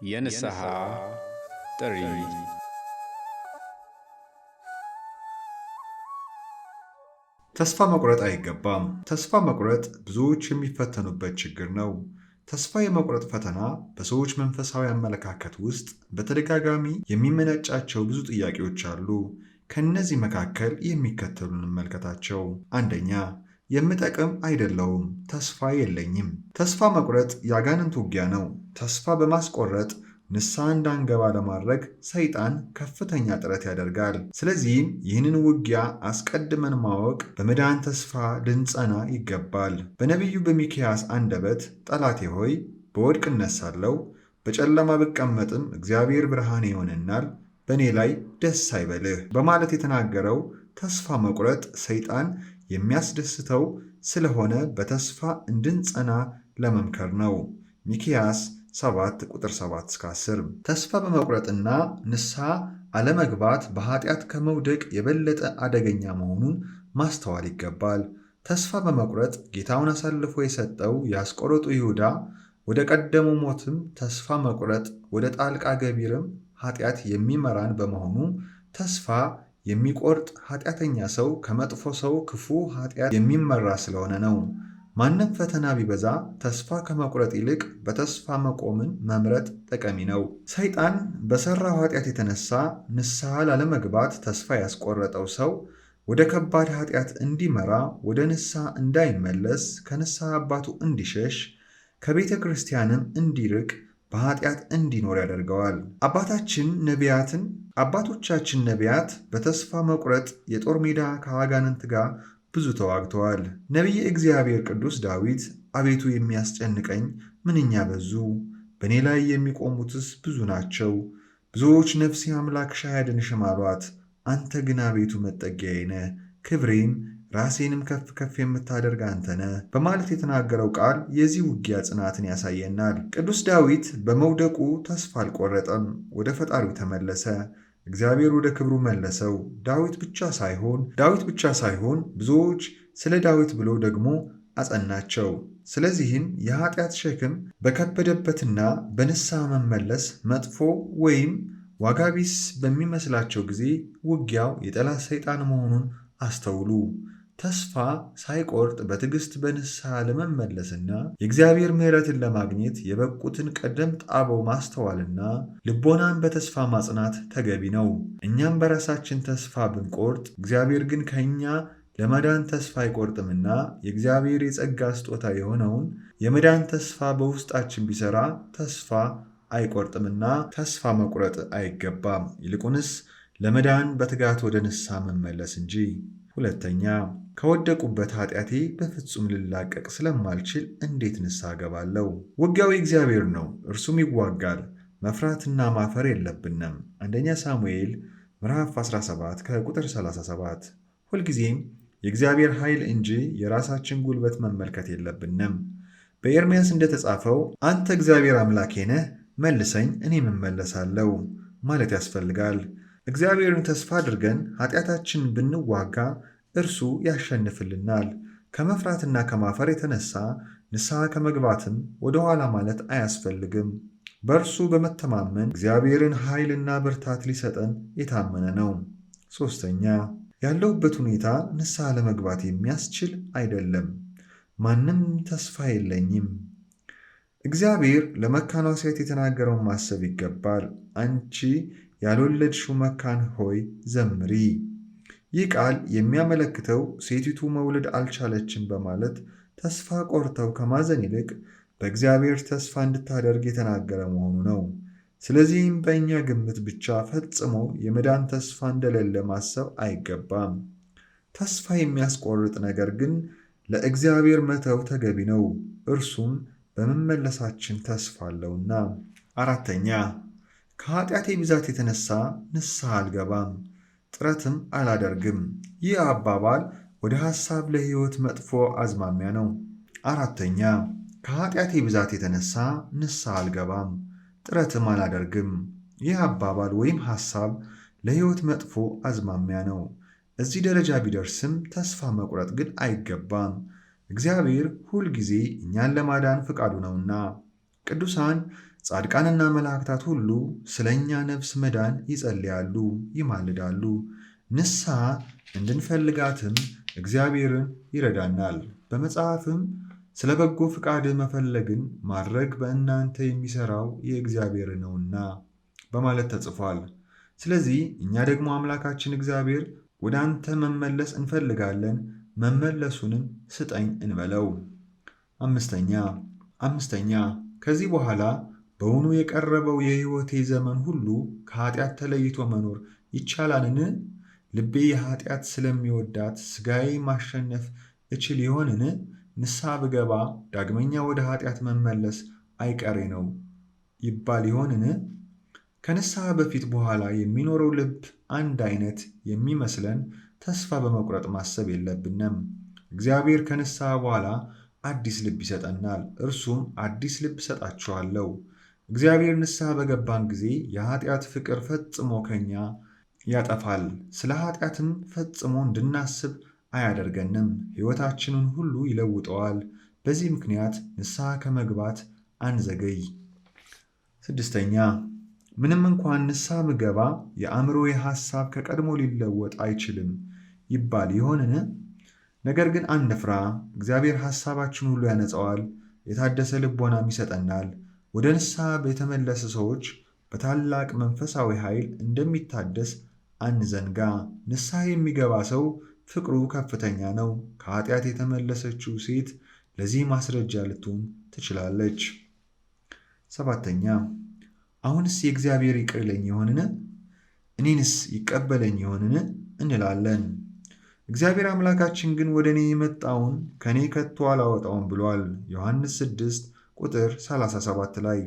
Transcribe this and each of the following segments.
የንስሐ ጥሪ ተስፋ መቁረጥ አይገባም። ተስፋ መቁረጥ ብዙዎች የሚፈተኑበት ችግር ነው። ተስፋ የመቁረጥ ፈተና በሰዎች መንፈሳዊ አመለካከት ውስጥ በተደጋጋሚ የሚመነጫቸው ብዙ ጥያቄዎች አሉ። ከእነዚህ መካከል የሚከተሉን እንመልከታቸው። አንደኛ፣ የምጠቅም አይደለሁም፣ ተስፋ የለኝም። ተስፋ መቁረጥ የአጋንንት ውጊያ ነው። ተስፋ በማስቆረጥ ንስሐ እንዳንገባ ለማድረግ ሰይጣን ከፍተኛ ጥረት ያደርጋል። ስለዚህም ይህንን ውጊያ አስቀድመን ማወቅ በመዳን ተስፋ ልንጸና ይገባል። በነቢዩ በሚክያስ አንደበት ጠላቴ ሆይ በወድቅ እነሳለሁ፣ በጨለማ ብቀመጥም እግዚአብሔር ብርሃኔ ይሆነናል፣ በእኔ ላይ ደስ አይበልህ በማለት የተናገረው ተስፋ መቁረጥ ሰይጣን የሚያስደስተው ስለሆነ በተስፋ እንድንጸና ለመምከር ነው። ሚክያስ 7 ቁጥር 7-10 ተስፋ በመቁረጥና ንስሐ አለመግባት በኃጢአት ከመውደቅ የበለጠ አደገኛ መሆኑን ማስተዋል ይገባል። ተስፋ በመቁረጥ ጌታውን አሳልፎ የሰጠው የአስቆሮቱ ይሁዳ ወደ ቀደመው ሞትም ተስፋ መቁረጥ ወደ ጣልቃ ገቢርም ኃጢአት የሚመራን በመሆኑ ተስፋ የሚቆርጥ ኃጢአተኛ ሰው ከመጥፎ ሰው ክፉ ኃጢአት የሚመራ ስለሆነ ነው። ማንም ፈተና ቢበዛ ተስፋ ከመቁረጥ ይልቅ በተስፋ መቆምን መምረጥ ጠቃሚ ነው። ሰይጣን በሠራው ኃጢአት የተነሳ ንስሐ ላለመግባት ተስፋ ያስቆረጠው ሰው ወደ ከባድ ኃጢአት እንዲመራ፣ ወደ ንስሐ እንዳይመለስ፣ ከንስሐ አባቱ እንዲሸሽ፣ ከቤተ ክርስቲያንም እንዲርቅ፣ በኃጢአት እንዲኖር ያደርገዋል። አባቶቻችን ነቢያት በተስፋ መቁረጥ የጦር ሜዳ ከአጋንንት ጋር ብዙ ተዋግተዋል። ነቢየ እግዚአብሔር ቅዱስ ዳዊት አቤቱ የሚያስጨንቀኝ ምንኛ በዙ፣ በእኔ ላይ የሚቆሙትስ ብዙ ናቸው። ብዙዎች ነፍሴ አምላክሽ አያድንሽም አሏት። አንተ ግን አቤቱ መጠጊያዬ ነህ፣ ክብሬም ራሴንም ከፍ ከፍ የምታደርግ አንተ ነህ በማለት የተናገረው ቃል የዚህ ውጊያ ጽናትን ያሳየናል። ቅዱስ ዳዊት በመውደቁ ተስፋ አልቆረጠም፣ ወደ ፈጣሪው ተመለሰ። እግዚአብሔር ወደ ክብሩ መለሰው። ዳዊት ብቻ ሳይሆን ብዙዎች ስለ ዳዊት ብሎ ደግሞ አጸናቸው። ስለዚህም የኃጢአት ሸክም በከበደበትና በንስሐ መመለስ መጥፎ ወይም ዋጋ ቢስ በሚመስላቸው ጊዜ ውጊያው የጠላት ሰይጣን መሆኑን አስተውሉ። ተስፋ ሳይቆርጥ በትዕግስት በንስሐ ለመመለስና የእግዚአብሔር ምሕረትን ለማግኘት የበቁትን ቀደምት አበው ማስተዋልና ልቦናን በተስፋ ማጽናት ተገቢ ነው። እኛም በራሳችን ተስፋ ብንቆርጥ እግዚአብሔር ግን ከእኛ ለመዳን ተስፋ አይቆርጥምና የእግዚአብሔር የጸጋ ስጦታ የሆነውን የመዳን ተስፋ በውስጣችን ቢሰራ ተስፋ አይቆርጥምና ተስፋ መቁረጥ አይገባም። ይልቁንስ ለመዳን በትጋት ወደ ንስሐ መመለስ እንጂ። ሁለተኛ፣ ከወደቁበት ኃጢአቴ በፍጹም ልላቀቅ ስለማልችል እንዴት ንስሐ እገባለሁ? ውጊያው የእግዚአብሔር ነው፣ እርሱም ይዋጋል። መፍራትና ማፈር የለብንም። አንደኛ ሳሙኤል ምዕራፍ 17 ከቁጥር 37 ሁልጊዜም የእግዚአብሔር ኃይል እንጂ የራሳችን ጉልበት መመልከት የለብንም። በኤርምያስ እንደተጻፈው አንተ እግዚአብሔር አምላኬ ነህ፣ መልሰኝ እኔም እመለሳለሁ ማለት ያስፈልጋል። እግዚአብሔርን ተስፋ አድርገን ኃጢአታችን ብንዋጋ እርሱ ያሸንፍልናል። ከመፍራትና ከማፈር የተነሳ ንስሐ ከመግባትም ወደ ኋላ ማለት አያስፈልግም። በእርሱ በመተማመን እግዚአብሔርን ኃይልና ብርታት ሊሰጠን የታመነ ነው። ሦስተኛ፣ ያለሁበት ሁኔታ ንስሐ ለመግባት የሚያስችል አይደለም። ማንም ተስፋ የለኝም። እግዚአብሔር ለመካኗ ሴት የተናገረውን ማሰብ ይገባል። አንቺ ያልወለድሽው መካን ሆይ ዘምሪ። ይህ ቃል የሚያመለክተው ሴቲቱ መውለድ አልቻለችም በማለት ተስፋ ቆርተው ከማዘን ይልቅ በእግዚአብሔር ተስፋ እንድታደርግ የተናገረ መሆኑ ነው። ስለዚህም በእኛ ግምት ብቻ ፈጽሞ የመዳን ተስፋ እንደሌለ ማሰብ አይገባም። ተስፋ የሚያስቆርጥ ነገር ግን ለእግዚአብሔር መተው ተገቢ ነው፣ እርሱም በመመለሳችን ተስፋ አለውና። አራተኛ፣ ከኃጢአቴ ብዛት የተነሳ ንስሐ አልገባም፣ ጥረትም አላደርግም። ይህ አባባል ወደ ሐሳብ ለሕይወት መጥፎ አዝማሚያ ነው። አራተኛ፣ ከኃጢአቴ ብዛት የተነሳ ንስሐ አልገባም፣ ጥረትም አላደርግም። ይህ አባባል ወይም ሐሳብ ለሕይወት መጥፎ አዝማሚያ ነው። እዚህ ደረጃ ቢደርስም ተስፋ መቁረጥ ግን አይገባም። እግዚአብሔር ሁልጊዜ እኛን ለማዳን ፈቃዱ ነውና። ቅዱሳን ጻድቃንና መላእክታት ሁሉ ስለ እኛ ነፍስ መዳን ይጸልያሉ፣ ይማልዳሉ። ንስሐ እንድንፈልጋትም እግዚአብሔርን ይረዳናል። በመጽሐፍም ስለ በጎ ፍቃድ መፈለግን ማድረግ በእናንተ የሚሠራው የእግዚአብሔር ነውና በማለት ተጽፏል። ስለዚህ እኛ ደግሞ አምላካችን እግዚአብሔር ወደ አንተ መመለስ እንፈልጋለን፣ መመለሱንም ስጠኝ እንበለው። አምስተኛ ከዚህ በኋላ በውኑ የቀረበው የሕይወቴ ዘመን ሁሉ ከኃጢአት ተለይቶ መኖር ይቻላልን? ልቤ የኃጢአት ስለሚወዳት ሥጋዬ ማሸነፍ እችል ይሆንን? ንስሐ ብገባ ዳግመኛ ወደ ኃጢአት መመለስ አይቀሬ ነው ይባል ይሆንን? ከንስሐ በፊት በኋላ የሚኖረው ልብ አንድ አይነት የሚመስለን ተስፋ በመቁረጥ ማሰብ የለብንም። እግዚአብሔር ከንስሐ በኋላ አዲስ ልብ ይሰጠናል። እርሱም አዲስ ልብ እሰጣችኋለሁ። እግዚአብሔር ንስሐ በገባን ጊዜ የኃጢአት ፍቅር ፈጽሞ ከኛ ያጠፋል። ስለ ኃጢአትም ፈጽሞ እንድናስብ አያደርገንም። ሕይወታችንን ሁሉ ይለውጠዋል። በዚህ ምክንያት ንስሐ ከመግባት አንዘገይ። 6. ምንም እንኳን ንስሐ ብገባ የአእምሮዬ ሐሳብ ከቀድሞ ሊለወጥ አይችልም ይባል ይሆንን? ነገር ግን አንፍራ። እግዚአብሔር ሐሳባችን ሁሉ ያነጻዋል፣ የታደሰ ልቦናም ይሰጠናል። ወደ ንስሐ የተመለሱ ሰዎች በታላቅ መንፈሳዊ ኃይል እንደሚታደስ አንዘንጋ። ንስሐ የሚገባ ሰው ፍቅሩ ከፍተኛ ነው። ከኃጢአት የተመለሰችው ሴት ለዚህ ማስረጃ ልትሆን ትችላለች። 7. አሁንስ የእግዚአብሔር ይቅር ይለኝ ይሆንን? እኔንስ ይቀበለኝ ይሆንን እንላለን። እግዚአብሔር አምላካችን ግን ወደ እኔ የመጣውን ከእኔ ከቶ አላወጣውም ብሏል። ዮሐንስ 6 ቁጥር 37 ላይ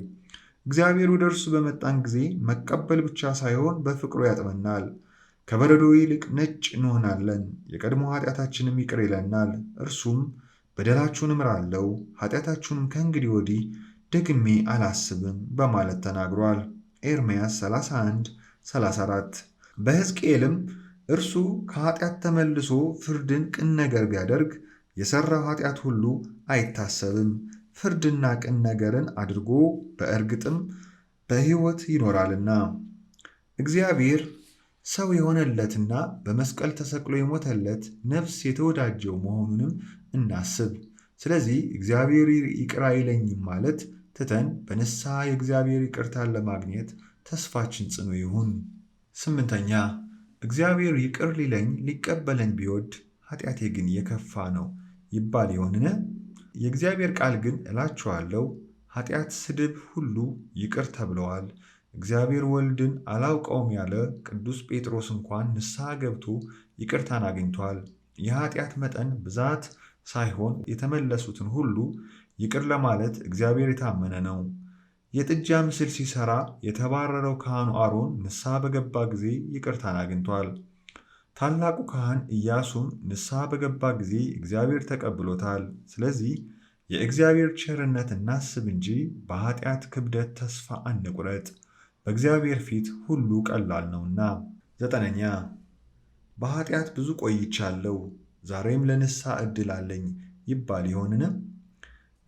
እግዚአብሔር ወደ እርሱ በመጣን ጊዜ መቀበል ብቻ ሳይሆን በፍቅሩ ያጥበናል። ከበረዶ ይልቅ ነጭ እንሆናለን። የቀድሞ ኃጢአታችንም ይቅር ይለናል። እርሱም በደላችሁን እምራለሁ፣ ኃጢአታችሁንም ከእንግዲህ ወዲህ ደግሜ አላስብም በማለት ተናግሯል። ኤርምያስ 31:34 በሕዝቅኤልም እርሱ ከኃጢአት ተመልሶ ፍርድን ቅን ነገር ቢያደርግ የሠራው ኃጢአት ሁሉ አይታሰብም፣ ፍርድና ቅን ነገርን አድርጎ በእርግጥም በሕይወት ይኖራልና። እግዚአብሔር ሰው የሆነለትና በመስቀል ተሰቅሎ የሞተለት ነፍስ የተወዳጀው መሆኑንም እናስብ። ስለዚህ እግዚአብሔር ይቅር አይለኝም ማለት ትተን በንስሐ የእግዚአብሔር ይቅርታን ለማግኘት ተስፋችን ጽኑ ይሁን። 8. እግዚአብሔር ይቅር ሊለኝ ሊቀበለኝ ቢወድ ኃጢአቴ ግን የከፋ ነው ይባል ይሆንን? የእግዚአብሔር ቃል ግን እላችኋለሁ ኃጢአት፣ ስድብ ሁሉ ይቅር ተብለዋል። እግዚአብሔር ወልድን አላውቀውም ያለ ቅዱስ ጴጥሮስ እንኳን ንስሐ ገብቶ ይቅርታን አግኝቷል። የኃጢአት መጠን ብዛት ሳይሆን የተመለሱትን ሁሉ ይቅር ለማለት እግዚአብሔር የታመነ ነው። የጥጃ ምስል ሲሰራ የተባረረው ካህኑ አሮን ንስሐ በገባ ጊዜ ይቅርታን አግኝቷል። ታላቁ ካህን ኢያሱም ንስሐ በገባ ጊዜ እግዚአብሔር ተቀብሎታል። ስለዚህ የእግዚአብሔር ቸርነት እናስብ እንጂ በኃጢአት ክብደት ተስፋ አንቁረጥ፣ በእግዚአብሔር ፊት ሁሉ ቀላል ነውና። 9. በኃጢአት ብዙ ቆይቻለሁ፣ ዛሬም ለንስሐ ዕድል አለኝ ይባል ይሆንን?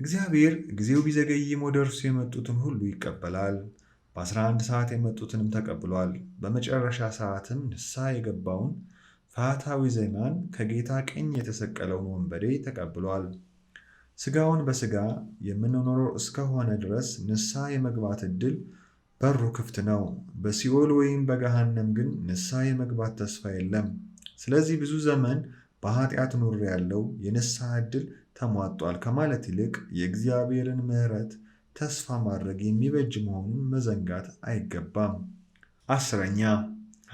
እግዚአብሔር ጊዜው ቢዘገይም ወደ እርሱ የመጡትን ሁሉ ይቀበላል። በ11 ሰዓት የመጡትንም ተቀብሏል። በመጨረሻ ሰዓትም ንስሐ የገባውን ፈያታዊ ዜማን ከጌታ ቀኝ የተሰቀለውን ወንበዴ ተቀብሏል። ሥጋውን በሥጋ የምንኖረው እስከሆነ ድረስ ንስሐ የመግባት ዕድል በሩ ክፍት ነው። በሲኦል ወይም በገሃነም ግን ንስሐ የመግባት ተስፋ የለም። ስለዚህ ብዙ ዘመን በኃጢአት ኑር ያለው የንስሐ ዕድል ተሟጧል ከማለት ይልቅ የእግዚአብሔርን ምሕረት ተስፋ ማድረግ የሚበጅ መሆኑን መዘንጋት አይገባም። 10.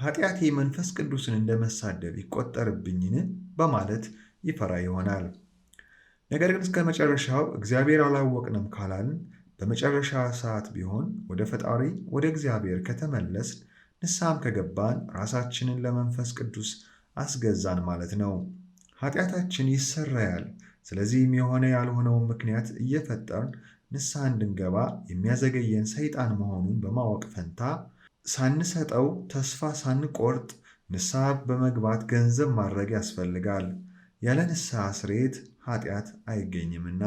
ኃጢአቴ መንፈስ ቅዱስን እንደመሳደብ ይቆጠርብኝን በማለት ይፈራ ይሆናል። ነገር ግን እስከ መጨረሻው እግዚአብሔር አላወቅንም ካላልን በመጨረሻ ሰዓት ቢሆን ወደ ፈጣሪ ወደ እግዚአብሔር ከተመለስን ንስሐም ከገባን ራሳችንን ለመንፈስ ቅዱስ አስገዛን ማለት ነው። ኃጢአታችን ይሰረያል። ስለዚህም የሆነ ያልሆነውን ምክንያት እየፈጠርን ንስሐ እንድንገባ የሚያዘገየን ሰይጣን መሆኑን በማወቅ ፈንታ ሳንሰጠው ተስፋ ሳንቆርጥ ንስሐ በመግባት ገንዘብ ማድረግ ያስፈልጋል። ያለ ንስሐ ስርየት ኃጢአት አይገኝምና።